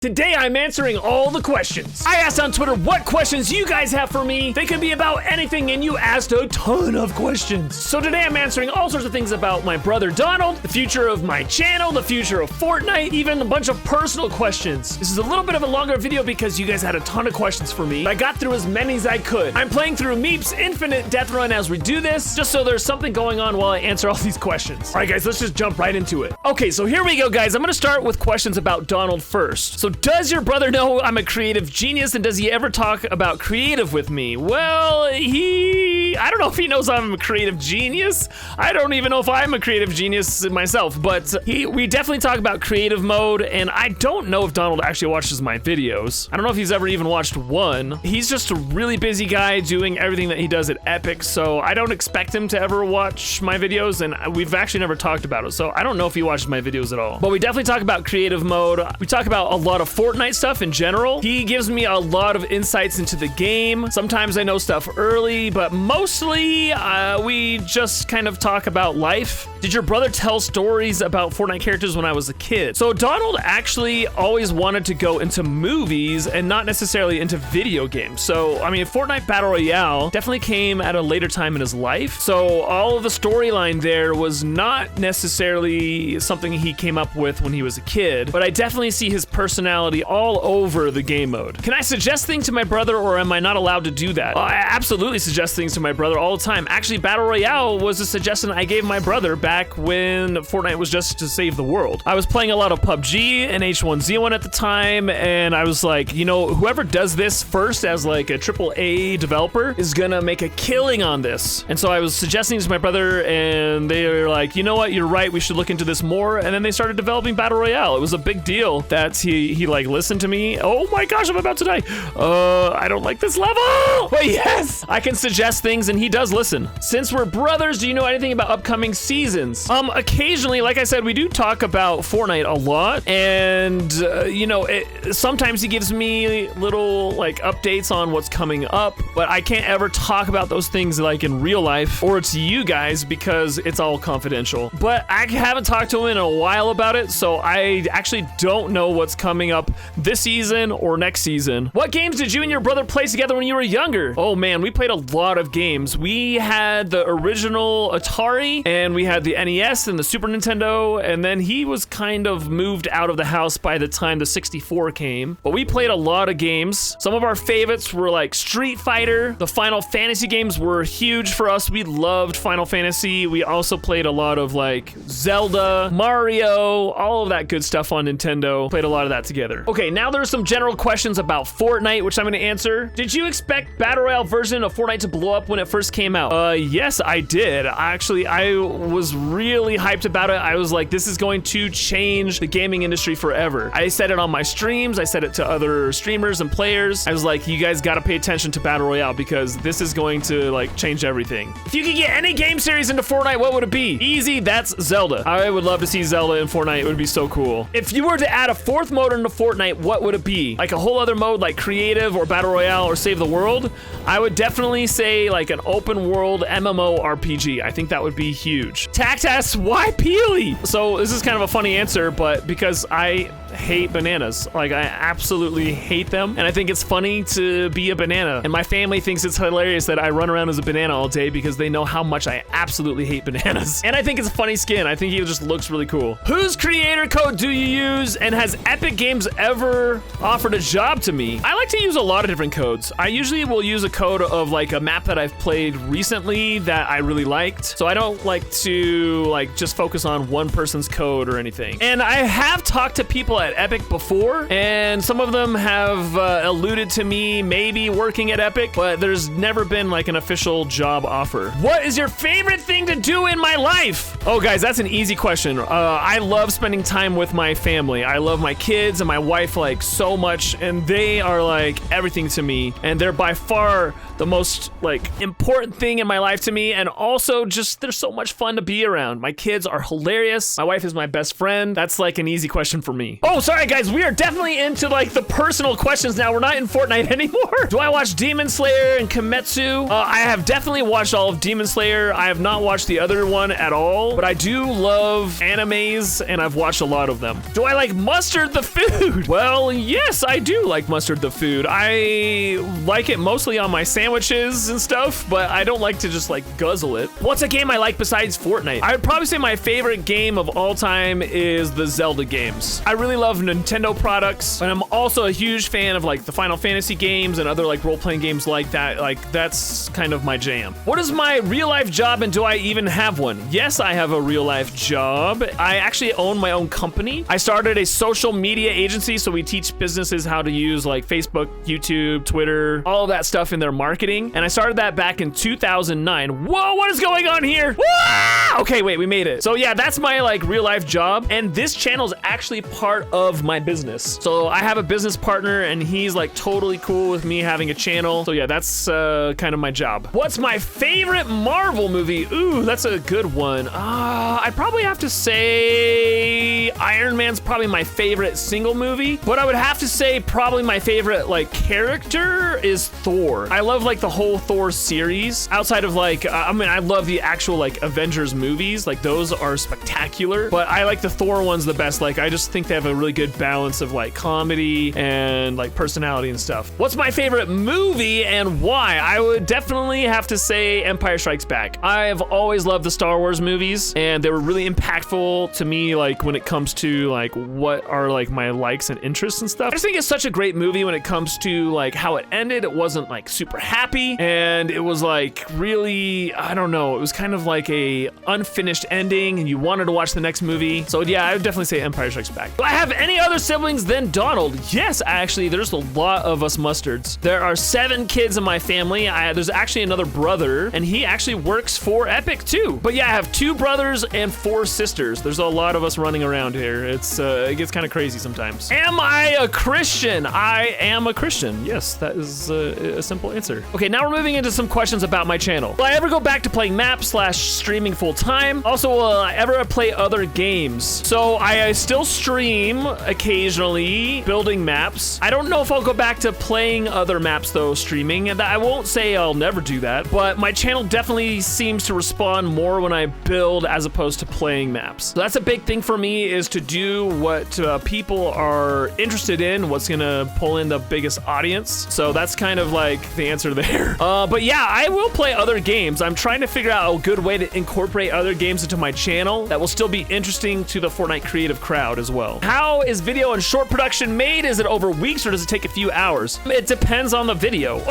Today I'm answering all the questions. I asked on Twitter what questions you guys have for me. They could be about anything, and you asked a ton of questions. So today I'm answering all sorts of things about my brother Donald, the future of my channel, the future of Fortnite, even a bunch of personal questions. This is a little bit of a longer video because you guys had a ton of questions for me. I got through as many as I could. I'm playing through Meep's Infinite Death Run as we do this, just so there's something going on while I answer all these questions. All right, guys, let's just jump right into it. Okay, so here we go, guys. I'm gonna start with questions about Donald first. So does your brother know I'm a creative genius, and does he ever talk about creative with me? Well, I don't know if he knows I'm a creative genius. I don't even know if I'm a creative genius myself, but we definitely talk about creative mode, and I don't know if Donald actually watches my videos. I don't know if he's ever even watched one. He's just a really busy guy doing everything that he does at Epic, so I don't expect him to ever watch my videos, and we've actually never talked about it, so I don't know if he watches my videos at all. But we definitely talk about creative mode. We talk about a lot of Fortnite stuff in general. He gives me a lot of insights into the game. Sometimes I know stuff early, but mostly we just kind of talk about life. Did your brother tell stories about Fortnite characters when I was a kid? So Donald actually always wanted to go into movies and not necessarily into video games. So, I mean, Fortnite Battle Royale definitely came at a later time in his life. So all of the storyline there was not necessarily something he came up with when he was a kid, but I definitely see his personality all over the game mode. Can I suggest things to my brother, or am I not allowed to do that? I absolutely suggest things to my brother all the time. Actually, Battle Royale was a suggestion I gave my brother back when Fortnite was just to save the world. I was playing a lot of PUBG and H1Z1 at the time, and I was like, you know, whoever does this first as like a AAA developer is gonna make a killing on this. And so I was suggesting to my brother, and they were like, you know what, you're right, we should look into this more. And then they started developing Battle Royale. It was a big deal that he like listened to me. Oh my gosh, I'm about to die. I don't like this level. But yes, I can suggest things and he does listen. Since we're brothers, do you know anything about upcoming seasons? Occasionally, like I said, we do talk about Fortnite a lot, and you know, sometimes he gives me little like updates on what's coming up, but I can't ever talk about those things like in real life or to you guys because it's all confidential. But I haven't talked to him in a while about it, so I actually don't know what's coming up this season or next season. What games did you and your brother play together when you were younger? Oh man, we played a lot of games. We had the original Atari, and we had the NES and the Super Nintendo, and then he was kind of moved out of the house by the time the 64 came. But we played a lot of games. Some of our favorites were like Street Fighter. The Final Fantasy games were huge for us. We loved Final Fantasy. We also played a lot of like Zelda, Mario, all of that good stuff on Nintendo. Played a lot of that together. Okay, now there's some general questions about Fortnite, which I'm gonna answer. Did you expect Battle Royale version of Fortnite to blow up when it first came out? Yes, I did. Actually, I was really hyped about it. I was like, this is going to change the gaming industry forever. I said it on my streams. I said it to other streamers and players. I was like, you guys gotta pay attention to Battle Royale because this is going to like change everything. If you could get any game series into Fortnite, what would it be? Easy, that's Zelda. I would love to see Zelda in Fortnite. It would be so cool. If you were to add a fourth mode into Fortnite, what would it be? Like a whole other mode like creative or Battle Royale or Save the World? I would definitely say like an open world MMO RPG. I think that would be huge. Tact asks, why Peely? So this is kind of a funny answer, but because I hate bananas. Like, I absolutely hate them, and I think it's funny to be a banana, and my family thinks it's hilarious that I run around as a banana all day because they know how much I absolutely hate bananas. And I think it's a funny skin. I think he just looks really cool. Whose creator code do you use, and has Epic Games ever offered a job to me? I like to use a lot of different codes. I usually will use a code of like a map that I've played recently that I really liked, so I don't like to like just focus on one person's code or anything. And I have talked to people at Epic before, and some of them have alluded to me maybe working at Epic, but there's never been like an official job offer. What is your favorite thing to do in my life? Oh guys, that's an easy question. I love spending time with my family. I love my kids and my wife like so much, and they are like everything to me, and they're by far the most like important thing in my life to me, and also just they're so much fun to be around. My kids are hilarious. My wife is my best friend. That's like an easy question for me. Oh, sorry guys, we are definitely into like the personal questions now. We're not in Fortnite anymore. Do I watch Demon Slayer and Kimetsu? I have definitely watched all of Demon Slayer. I have not watched the other one at all, but I do love animes and I've watched a lot of them. Do I like mustard the food? Well, yes, I do like mustard the food. I like it mostly on my sandwiches and stuff, but I don't like to just like guzzle it. What's a game I like besides Fortnite? I would probably say my favorite game of all time is the Zelda games. I really love Nintendo products, and I'm also a huge fan of like the Final Fantasy games and other like role-playing games like that. Like that's kind of my jam. What is my real life job and do I even have one? Yes, I have a real life job. I actually own my own company. I started a social media agency, so we teach businesses how to use like Facebook, YouTube, Twitter, all of that stuff in their marketing. And I started that back in 2009. Whoa, what is going on here? Whoa! Okay, wait, we made it. So yeah, that's my like real life job. And this channel is actually part of my business. So I have a business partner and he's like totally cool with me having a channel. So yeah, that's kind of my job. What's my favorite Marvel movie? Ooh, that's a good one. I'd probably have to say Iron Man's probably my favorite single movie, but I would have to say probably my favorite like character is Thor. I love like the whole Thor series outside of like, I mean, I love the actual like Avengers movies. Like those are spectacular, but I like the Thor ones the best. Like I just think they have a really good balance of like comedy and like personality and stuff. What's my favorite movie and why? I would definitely have to say Empire Strikes Back. I've always loved the Star Wars movies and they were really impactful to me like when it comes to like what are like my likes and interests and stuff. I just think it's such a great movie when it comes to like how it ended. It wasn't like super happy and it was like really, I don't know, it was kind of like a unfinished ending and you wanted to watch the next movie. So yeah, I would definitely say Empire Strikes Back. Do I have any other siblings than Donald? Yes, actually, there's a lot of us mustards. There are 7 kids in my family. There's actually another brother and he actually works for Epic too. But yeah, I have 2 brothers and 4 sisters. There's a lot of us running around here. It gets kind of crazy sometimes. Am I a Christian? I am a Christian. Yes, that is a simple answer. Okay, now we're moving into some questions about my channel. Will I ever go back to playing maps / streaming full time? Also, will I ever play other games? So I still stream occasionally, building maps. I don't know if I'll go back to playing other maps though, streaming. And I won't say I'll never do that, but my channel definitely seems to respond more when I build as opposed to playing maps. So that's a big thing for me, is to do what people are interested in, what's gonna pull in the biggest audience. So that's kind of like the answer there. But yeah, I will play other games. I'm trying to figure out a good way to incorporate other games into my channel that will still be interesting to the Fortnite creative crowd as well. How is video and short production made? Is it over weeks or does it take a few hours? It depends on the video.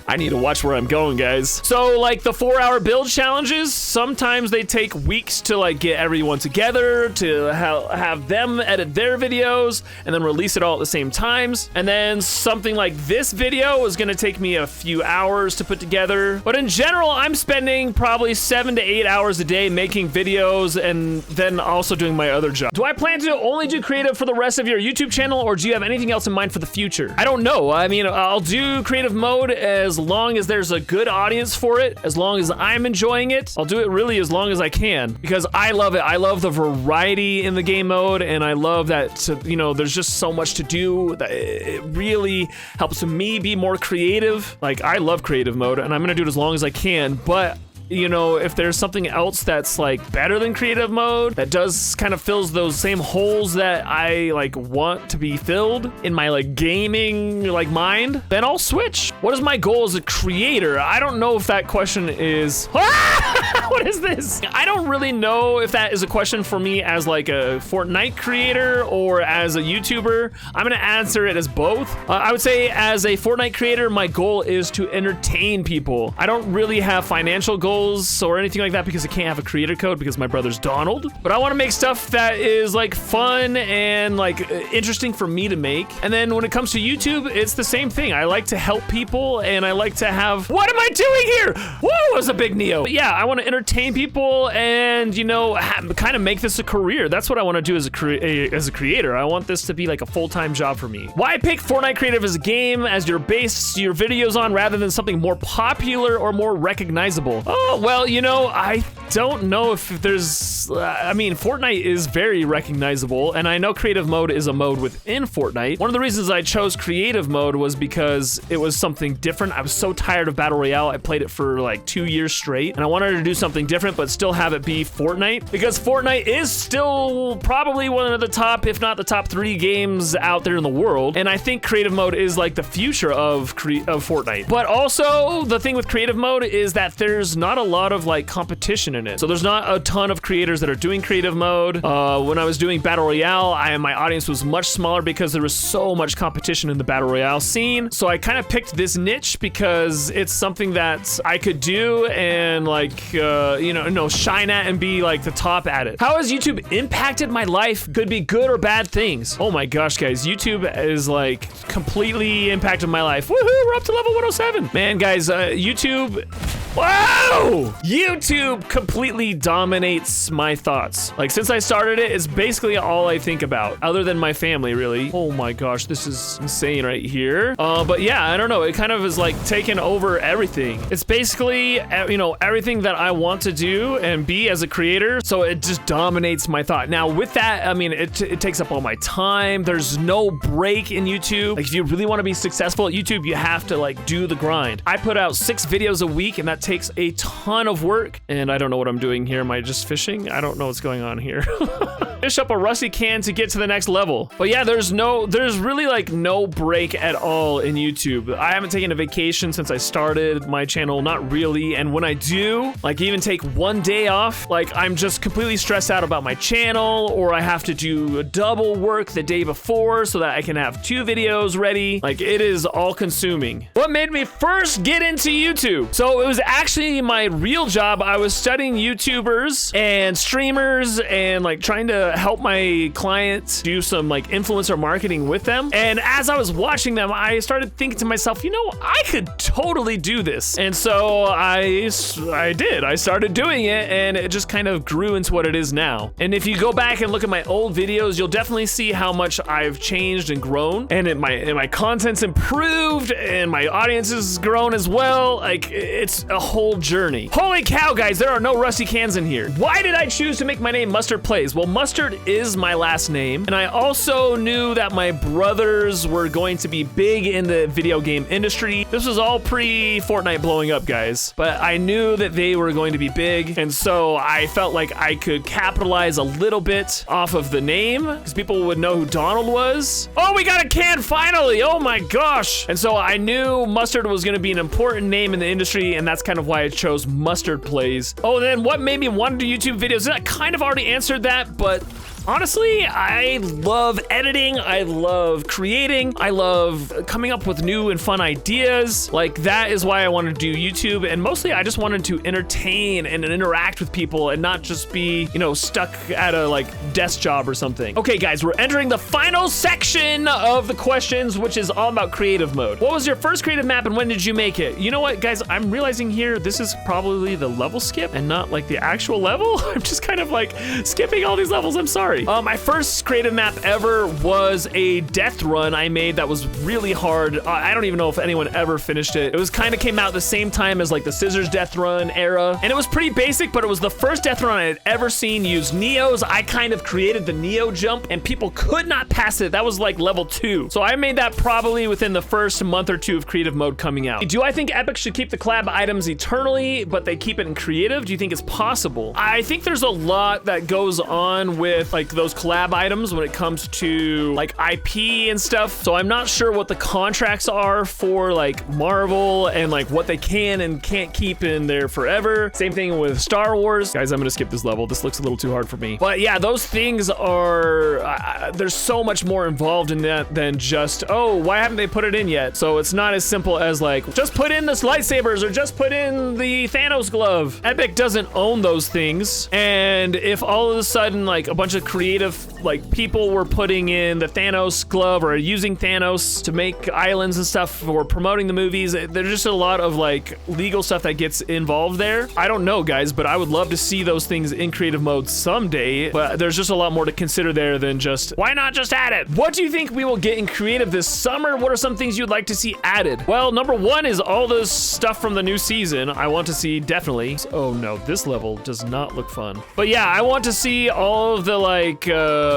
I need to watch where I'm going, guys. So like the 4-hour build challenges, sometimes they take weeks to like get everyone together, to have them edit their videos and then release it all at the same times. And then something like this video is gonna take me a few hours to put together. But in general, I'm spending probably 7 to 8 hours a day making videos and then also doing my other job. Do I plan to only do creative for the rest of your YouTube channel or do you have anything else in mind for the future? I don't know. I mean, I'll do creative mode as long as there's a good audience for it, as long as I'm enjoying it. I'll do it really as long as I can because I love it. I love the variety in the game mode and I love that, you know, there's just so much to do that it really helps me be more creative. Like I love creative mode and I'm gonna do it as long as I can, but you know, if there's something else that's like better than creative mode that does kind of fills those same holes that I like want to be filled in my like gaming like mind, then I'll switch. What is my goal as a creator? I don't know if that question is what is this? I don't really know if that is a question for me as like a Fortnite creator or as a YouTuber. I'm gonna answer it as both. I would say as a Fortnite creator, my goal is to entertain people. I don't really have financial goals or anything like that because I can't have a creator code because my brother's Donald. But I want to make stuff that is like fun and like interesting for me to make. And then when it comes to YouTube, it's the same thing. I like to help people and I like to have, what am I doing here? Whoa, it was a big Neo. But yeah, I want to entertain people and, you know, kind of make this a career. That's what I want to do as a creator. I want this to be like a full-time job for me. Why pick Fortnite creative as a game as your base your videos on rather than something more popular or more recognizable? Oh, well, you know, I don't know if there's, I mean, Fortnite is very recognizable, and I know creative mode is a mode within Fortnite. One of the reasons I chose creative mode was because it was something different. I was so tired of Battle Royale. I played it for like 2 years straight, and I wanted to do something different, but still have it be Fortnite, because Fortnite is still probably one of the top, if not the top 3 games out there in the world, and I think creative mode is like the future of Fortnite. But also, the thing with creative mode is that there's not a lot of like competition in it. So there's not a ton of creators that are doing creative mode. When I was doing Battle Royale, my audience was much smaller because there was so much competition in the Battle Royale scene. So I kind of picked this niche because it's something that I could do and like, shine at and be like the top at it. How has YouTube impacted my life? Could be good or bad things. Oh my gosh, guys, YouTube is like completely impacted my life. Woohoo, we're up to level 107. Man, guys, YouTube, wow! YouTube completely dominates my thoughts. Like, since I started it, it's basically all I think about, other than my family, really. Oh my gosh, this is insane right here. But yeah, I don't know. It kind of is like taken over everything. It's basically, everything that I want to do and be as a creator. So it just dominates my thought. Now, with that, I mean, it takes up all my time. There's no break in YouTube. Like, if you really want to be successful at YouTube, you have to like do the grind. I put out 6 videos a week, and that takes a ton of work. And I don't know what I'm doing here. Am I just fishing? I don't know what's going on here. Fish up a rusty can to get to the next level. But yeah, there's really like no break at all in YouTube. I haven't taken a vacation since I started my channel, not really. And when I do, like, even take 1 day off, like, I'm just completely stressed out about my channel, or I have to do double work the day before so that I can have 2 videos ready. Like, it is all consuming. What made me first get into YouTube? So it was actually my real job. I was studying YouTubers and streamers and like trying to help my clients do some like influencer marketing with them. And as I was watching them, I started thinking to myself, I could totally do this. And so I did. I started doing it, and it just kind of grew into what it is now. And if you go back and look at my old videos, you'll definitely see how much I've changed and grown, and my content's improved, and my audience has grown as well. Like, it's a whole journey. Holy cow, guys, there are no rusty cans in here. Why did I choose to make my name Mustard Plays? Well, Mustard is my last name, and I also knew that my brothers were going to be big in the video game industry. This was all pre-Fortnite blowing up, guys, but I knew that they were going to be big, and so I felt like I could capitalize a little bit off of the name, because people would know who Donald was. Oh, we got a can finally! Oh my gosh! And so I knew Mustard was going to be an important name in the industry, and that's kind of why I chose Mustard Plays. Oh, then what made me want to do YouTube videos? I kind of already answered that, but honestly, I love editing, I love creating, I love coming up with new and fun ideas. Like, that is why I wanted to do YouTube, and mostly I just wanted to entertain and interact with people and not just be, stuck at a like desk job or something. Okay, guys, we're entering the final section of the questions, which is all about creative mode. What was your first creative map and when did you make it? You know what, guys, I'm realizing here, this is probably the level skip and not like the actual level. I'm just kind of like skipping all these levels, I'm sorry. My first creative map ever was a death run I made that was really hard. I don't even know if anyone ever finished it. It was kind of came out the same time as like the Scissors death run era. And it was pretty basic, but it was the first death run I had ever seen use Neos. I kind of created the Neo jump and people could not pass it. That was like level 2. So I made that probably within the first month or 2 of creative mode coming out. Do I think Epic should keep the collab items eternally, but they keep it in creative? Do you think it's possible? I think there's a lot that goes on with like those collab items when it comes to like IP and stuff. So I'm not sure what the contracts are for like Marvel and like what they can and can't keep in there forever. Same thing with Star Wars. Guys, I'm gonna skip this level. This looks a little too hard for me. But yeah, those things are, there's so much more involved in that than just, oh, why haven't they put it in yet? So it's not as simple as like, just put in this lightsabers or just put in the Thanos glove. Epic doesn't own those things. And if all of a sudden like a bunch of creative like people were putting in the Thanos glove or using Thanos to make islands and stuff or promoting the movies. There's just a lot of like legal stuff that gets involved there. I don't know, guys, but I would love to see those things in creative mode someday, but there's just a lot more to consider there than just, why not just add it? What do you think we will get in creative this summer? What are some things you'd like to see added? Well, number one is all this stuff from the new season. I want to see definitely. Oh no, this level does not look fun. But yeah, I want to see all of the like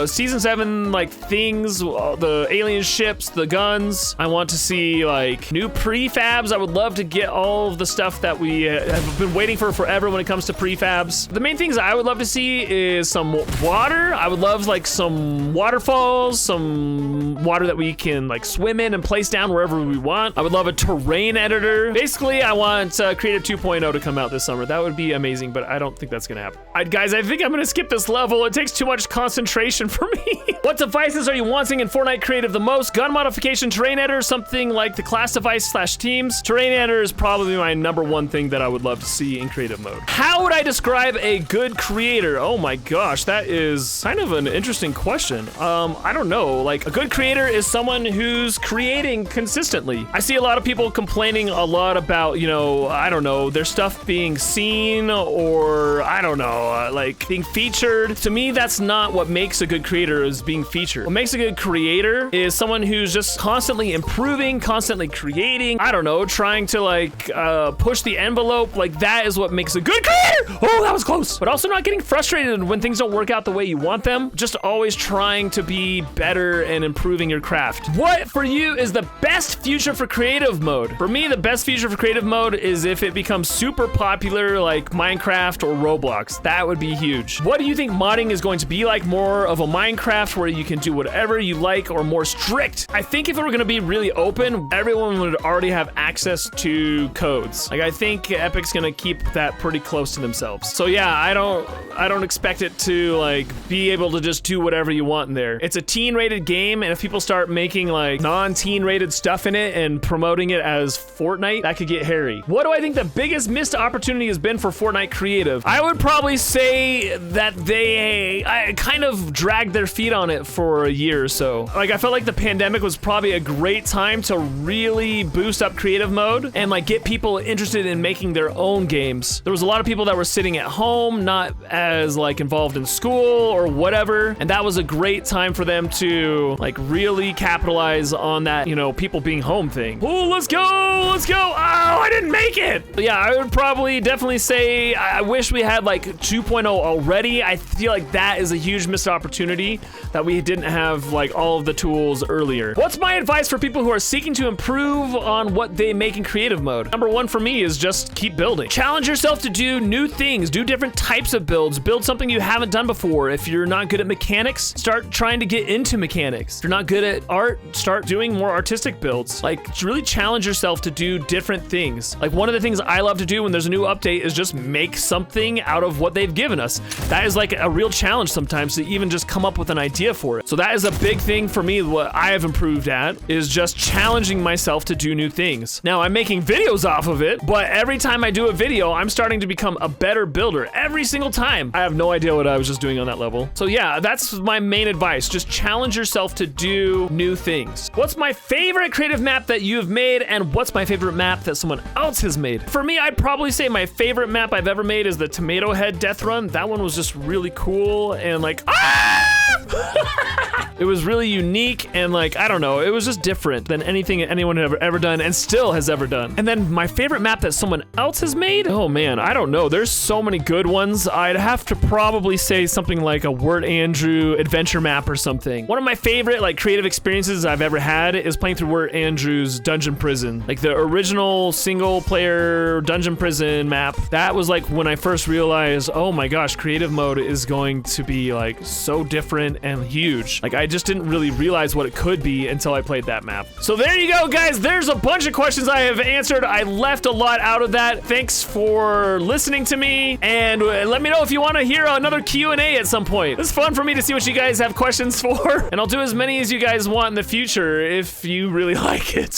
season 7 like things, the alien ships, the guns. I want to see like new prefabs. I would love to get all of the stuff that we have been waiting for forever when it comes to prefabs. The main things I would love to see is some water. I would love like some waterfalls, some water that we can like swim in and place down wherever we want. I would love a terrain editor. Basically, I want Creative 2.0 to come out this summer. That would be amazing, but I don't think that's gonna happen. Guys, I think I'm gonna skip this level. It takes too much concentration for me. What devices are you wanting in Fortnite Creative the most? Gun modification, terrain editor, something like the class device / teams. Terrain editor is probably my number one thing that I would love to see in creative mode. How would I describe a good creator? Oh my gosh, that is kind of an interesting question. I don't know. Like, a good creator is someone who's creating consistently. I see a lot of people complaining a lot about, you know, I don't know, their stuff being seen or I don't know, like being featured. To me, that's not what makes a good creator, is being featured. What makes a good creator is someone who's just constantly improving, constantly creating, I don't know, trying to like push the envelope. Like, that is what makes a good creator. Oh, that was close. But also not getting frustrated when things don't work out the way you want them. Just always trying to be better and improving your craft. What for you is the best future for creative mode? For me, the best future for creative mode is if it becomes super popular like Minecraft or Roblox. That would be huge. What do you think modding is going to be like? More of a Minecraft where you can do whatever you like, or more strict? I think if it were going to be really open, everyone would already have access to codes. Like, I think Epic's going to keep that pretty close to themselves. So yeah, I don't expect it to like be able to just do whatever you want in there. It's a teen rated game, and if people start making like non-teen rated stuff in it and promoting it as Fortnite, that could get hairy. What do I think the biggest missed opportunity has been for Fortnite Creative? I would probably say that they kind of dragged their feet on it for a year or so. Like, I felt like the pandemic was probably a great time to really boost up creative mode and like get people interested in making their own games. There was a lot of people that were sitting at home, not as like involved in school or whatever, and that was a great time for them to like really capitalize on that, you know, people being home thing. Oh, let's go, let's go. Oh, I didn't make it. But yeah, I would probably definitely say I wish we had like 2.0 already. I feel like that is a huge missed opportunity that we didn't have like all of the tools earlier. What's my advice for people who are seeking to improve on what they make in creative mode? Number one for me is just keep building. Challenge yourself to do new things, do different types of builds, build something you haven't done before. If you're not good at mechanics, start trying to get into mechanics. If you're not good at art, start doing more artistic builds. Like, really challenge yourself to do different things. Like, one of the things I love to do when there's a new update is just make something out of what they've given us. That is like a real challenge sometimes, to even just come up with an idea for it. So that is a big thing for me. What I have improved at is just challenging myself to do new things. Now, I'm making videos off of it, but every time I do a video, I'm starting to become a better builder every single time. I have no idea what I was just doing on that level. So yeah, that's my main advice. Just challenge yourself to do new things. What's my favorite creative map that you've made, and what's my favorite map that someone else has made? For me, I'd probably say my favorite map I've ever made is the Tomato Head Death Run. That one was just really cool and like, it was really unique and like, I don't know, it was just different than anything anyone had ever done and still has ever done. And then my favorite map that someone else has made? Oh man, I don't know. There's so many good ones. I'd have to probably say something like a Wirt Andrew adventure map or something. One of my favorite like creative experiences I've ever had is playing through Wirt Andrew's Dungeon Prison. Like the original single player Dungeon Prison map. That was like when I first realized, oh my gosh, creative mode is going to be like so different and huge. Like, I just didn't really realize what it could be until I played that map. So there you go, guys. There's a bunch of questions I have answered. I left a lot out of that. Thanks for listening to me, and let me know if you want to hear another Q&A at some point. It's fun for me to see what you guys have questions for, and I'll do as many as you guys want in the future if you really like it.